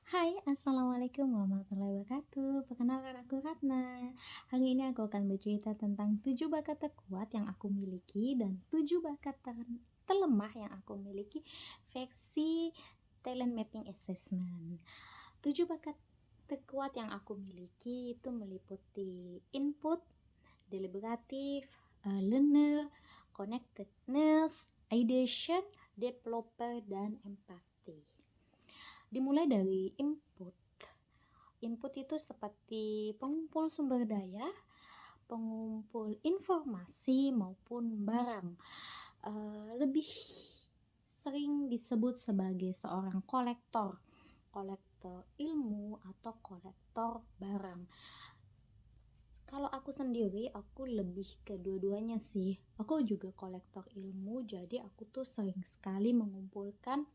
Hai, Assalamualaikum warahmatullahi wabarakatuh. Perkenalkan aku Ratna. Hari ini aku akan bercerita tentang 7 bakat terkuat yang aku miliki dan 7 bakat terlemah yang aku miliki versi Talent Mapping Assessment. 7 bakat terkuat yang aku miliki itu meliputi input, deliberatif, learner, connectedness, ideation, developer, dan empathy. Dimulai dari input. Input itu seperti pengumpul sumber daya, pengumpul informasi maupun barang. Lebih sering disebut sebagai seorang kolektor, kolektor ilmu atau kolektor barang. Kalau aku sendiri, aku lebih ke dua-duanya sih. Aku juga kolektor ilmu, jadi aku tuh sering sekali mengumpulkan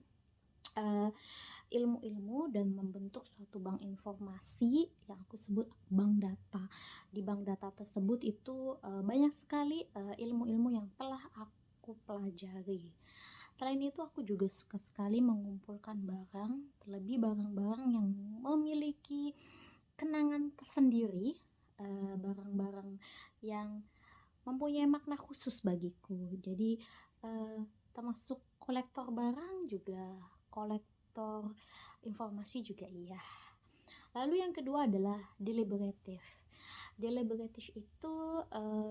ilmu-ilmu dan membentuk suatu bank informasi yang aku sebut bank data. Di bank data tersebut itu banyak sekali ilmu-ilmu yang telah aku pelajari. Selain itu aku juga suka sekali mengumpulkan barang, terlebih barang-barang yang memiliki kenangan tersendiri, barang-barang yang mempunyai makna khusus bagiku. Jadi termasuk kolektor barang juga kolektor informasi juga iya. Lalu yang kedua adalah deliberatif. Deliberatif itu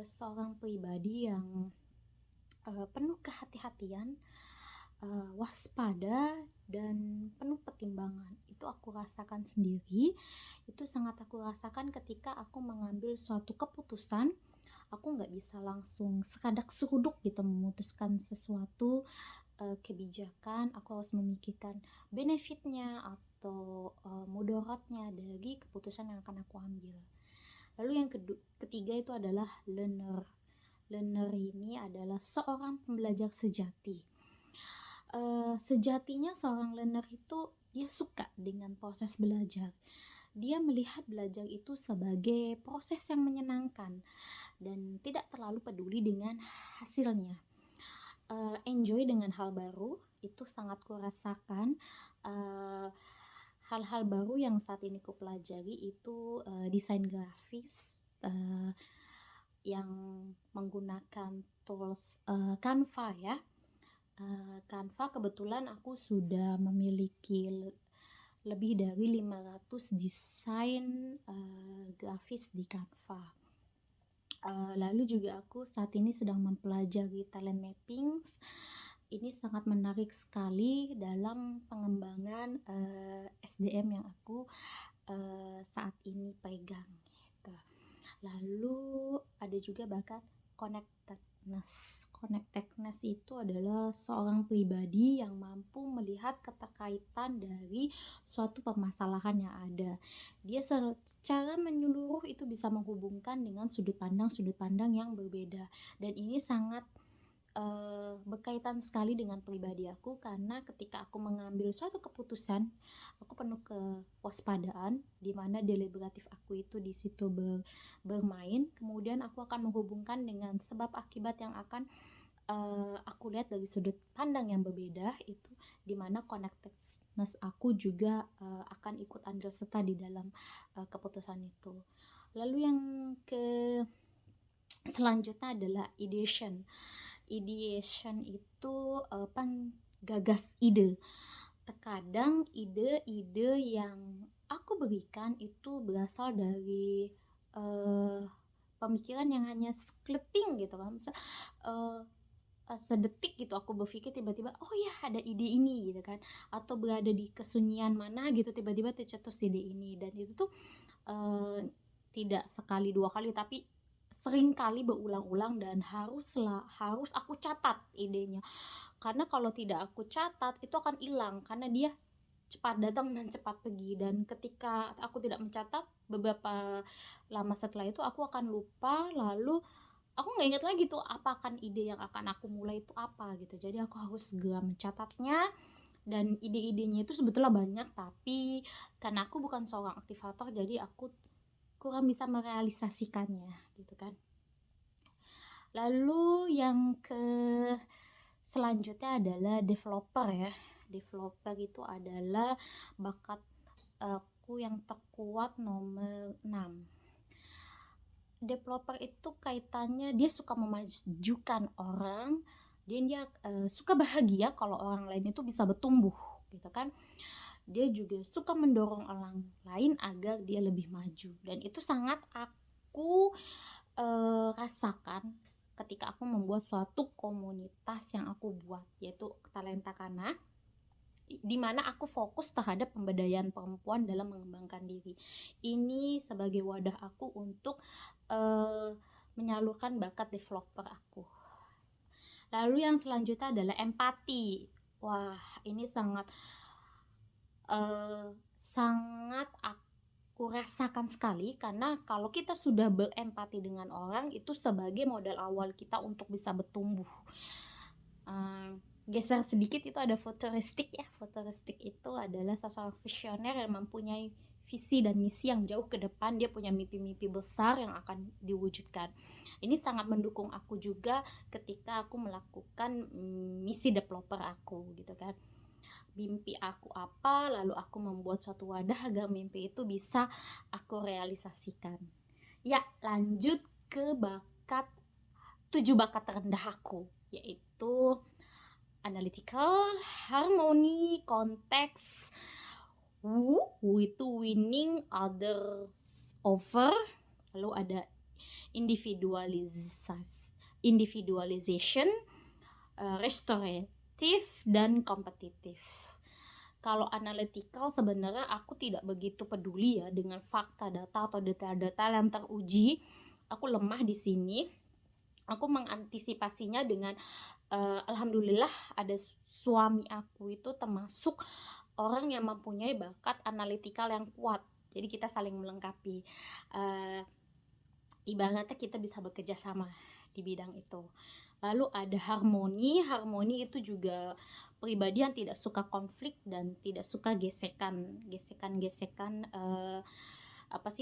seorang pribadi yang penuh kehati-hatian, waspada dan penuh pertimbangan. Itu aku rasakan sendiri. Itu sangat aku rasakan ketika aku mengambil suatu keputusan. Aku nggak bisa langsung sekadak seruduk gitu memutuskan sesuatu kebijakan. Aku harus memikirkan benefitnya atau mudaratnya dari keputusan yang akan aku ambil. Lalu yang ketiga itu adalah learner. Learner ini adalah seorang pembelajar sejati. Sejatinya seorang learner itu dia suka dengan proses belajar. Dia melihat belajar itu sebagai proses yang menyenangkan dan tidak terlalu peduli dengan hasilnya. Enjoy dengan hal baru itu sangat kurasakan. Hal-hal baru yang saat ini kupelajari itu desain grafis yang menggunakan tools Canva ya. Canva kebetulan aku sudah memiliki lebih dari 500 desain grafis di Canva. Lalu juga aku saat ini sedang mempelajari talent mapping. Ini sangat menarik sekali dalam pengembangan SDM yang aku saat ini pegang gitu. Lalu ada juga bakat connectedness. Connectedness itu adalah seorang pribadi yang mampu melihat keterkaitan dari suatu permasalahan yang ada. Dia secara menyeluruh itu bisa menghubungkan dengan sudut pandang yang berbeda. Dan ini sangat berkaitan sekali dengan pribadi aku, karena ketika aku mengambil suatu keputusan, aku penuh kewaspadaan di mana deliberatif aku itu di situ bermain. Kemudian aku akan menghubungkan dengan sebab akibat yang akan aku lihat dari sudut pandang yang berbeda, itu dimana connectedness aku juga akan ikut andil serta di dalam keputusan itu. Lalu yang selanjutnya adalah ideation. Ideation itu penggagas ide. Terkadang ide-ide yang aku berikan itu berasal dari pemikiran yang hanya sekeleting gitu kan. Misal sedetik gitu aku berpikir, tiba-tiba oh ya ada ide ini gitu kan, atau berada di kesunyian mana gitu tiba-tiba tercetus ide ini. Dan itu tuh tidak sekali dua kali tapi sering kali berulang-ulang, dan harus aku catat idenya, karena kalau tidak aku catat itu akan hilang karena dia cepat datang dan cepat pergi. Dan ketika aku tidak mencatat, beberapa lama setelah itu aku akan lupa, lalu aku nggak ingat lagi tuh apa kan ide yang akan aku mulai itu apa gitu. Jadi aku harus segera mencatatnya. Dan ide-idenya itu sebetulnya banyak, tapi karena aku bukan seorang aktivator jadi aku kurang bisa merealisasikannya gitu kan. Lalu yang selanjutnya adalah developer ya. Developer itu adalah bakat aku yang terkuat nomor 6. Developer itu kaitannya dia suka memajukan orang, dan dia suka bahagia kalau orang lain itu bisa bertumbuh gitu kan. Dia juga suka mendorong orang lain agar dia lebih maju, dan itu sangat aku rasakan ketika aku membuat suatu komunitas yang aku buat, yaitu Talenta Kana, di mana aku fokus terhadap pemberdayaan perempuan dalam mengembangkan diri. Ini sebagai wadah aku untuk menyalurkan bakat developer aku. Lalu yang selanjutnya adalah empati. Wah, ini sangat aku rasakan sekali, karena kalau kita sudah berempati dengan orang, itu sebagai modal awal kita untuk bisa bertumbuh. Geser sedikit, itu ada futuristik ya. Futuristik itu adalah seseorang visioner yang mempunyai visi dan misi yang jauh ke depan. Dia punya mimpi-mimpi besar yang akan diwujudkan. Ini sangat mendukung aku juga ketika aku melakukan misi developer aku gitu kan. Mimpi aku apa, lalu aku membuat suatu wadah agar mimpi itu bisa aku realisasikan. Ya, lanjut ke 7 bakat terendah aku, yaitu analytical, harmony, konteks, itu winning others over. Lalu ada individualization, restorative, dan kompetitif. Kalau analytical, sebenarnya aku tidak begitu peduli ya dengan fakta, data, atau detail-detail yang teruji. Aku lemah di sini. Aku mengantisipasinya dengan alhamdulillah ada suami aku itu termasuk orang yang mempunyai bakat analitikal yang kuat. Jadi kita saling melengkapi. Ibaratnya kita bisa bekerja sama di bidang itu. Lalu ada harmoni. Harmoni itu juga pribadi yang tidak suka konflik dan tidak suka gesekan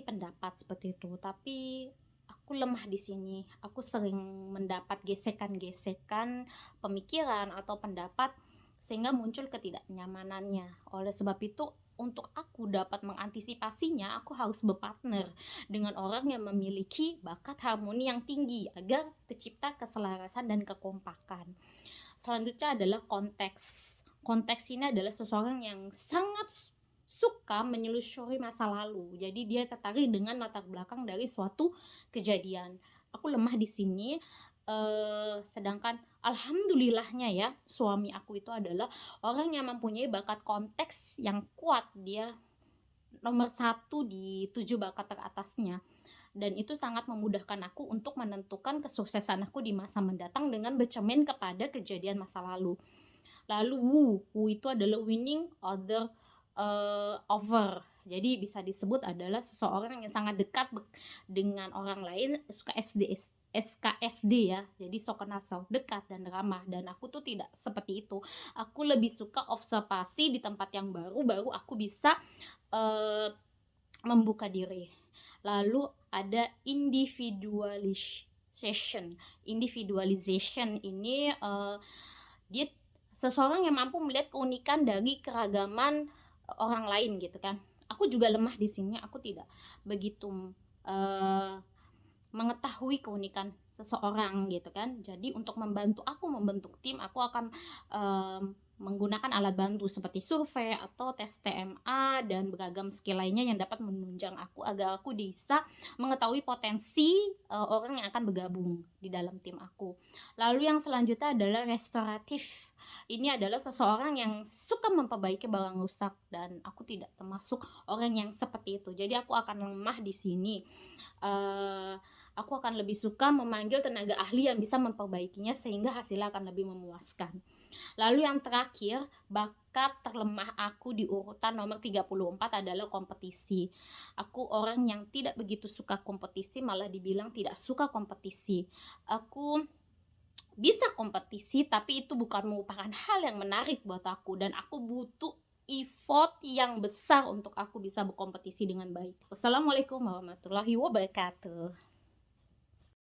pendapat seperti itu. Tapi aku lemah di sini. Aku sering mendapat gesekan pemikiran atau pendapat sehingga muncul ketidaknyamanannya. Oleh sebab itu, untuk aku dapat mengantisipasinya, aku harus berpartner dengan orang yang memiliki bakat harmoni yang tinggi agar tercipta keselarasan dan kekompakan. Selanjutnya adalah konteks. Konteks ini adalah seseorang yang sangat suka menyelusuri masa lalu. Jadi dia tertarik dengan latar belakang dari suatu kejadian. Aku lemah di sini. Sedangkan alhamdulillahnya ya, suami aku itu adalah orang yang mempunyai bakat konteks yang kuat. Dia nomor 1 di 7 bakat teratasnya. Dan itu sangat memudahkan aku untuk menentukan kesuksesan aku di masa mendatang dengan bercermin kepada kejadian masa lalu. Lalu Wu itu adalah winning other over. Jadi bisa disebut adalah seseorang yang sangat dekat dengan orang lain, suka SKSD ya. Jadi sok kenal sok dekat dan ramah. Dan aku tuh tidak seperti itu. Aku lebih suka observasi di tempat yang baru aku bisa membuka diri. Lalu ada individualization ini dia seseorang yang mampu melihat keunikan dari keragaman orang lain gitu kan. Aku juga lemah di sini. Aku tidak begitu mengetahui keunikan seseorang gitu kan. Jadi untuk membantu aku membentuk tim, aku akan menggunakan alat bantu seperti survei atau tes TMA dan beragam skill lainnya yang dapat menunjang aku agar aku bisa mengetahui potensi orang yang akan bergabung di dalam tim aku. Lalu yang selanjutnya adalah restoratif. Ini adalah seseorang yang suka memperbaiki barang rusak, dan aku tidak termasuk orang yang seperti itu. Jadi aku akan lemah di sini. Aku akan lebih suka memanggil tenaga ahli yang bisa memperbaikinya sehingga hasilnya akan lebih memuaskan. Lalu yang terakhir, bakat terlemah aku di urutan nomor 34 adalah kompetisi. Aku orang yang tidak begitu suka kompetisi, malah dibilang tidak suka kompetisi. Aku bisa kompetisi, tapi itu bukan merupakan hal yang menarik buat aku, dan aku butuh effort yang besar untuk aku bisa berkompetisi dengan baik. Wassalamualaikum warahmatullahi wabarakatuh.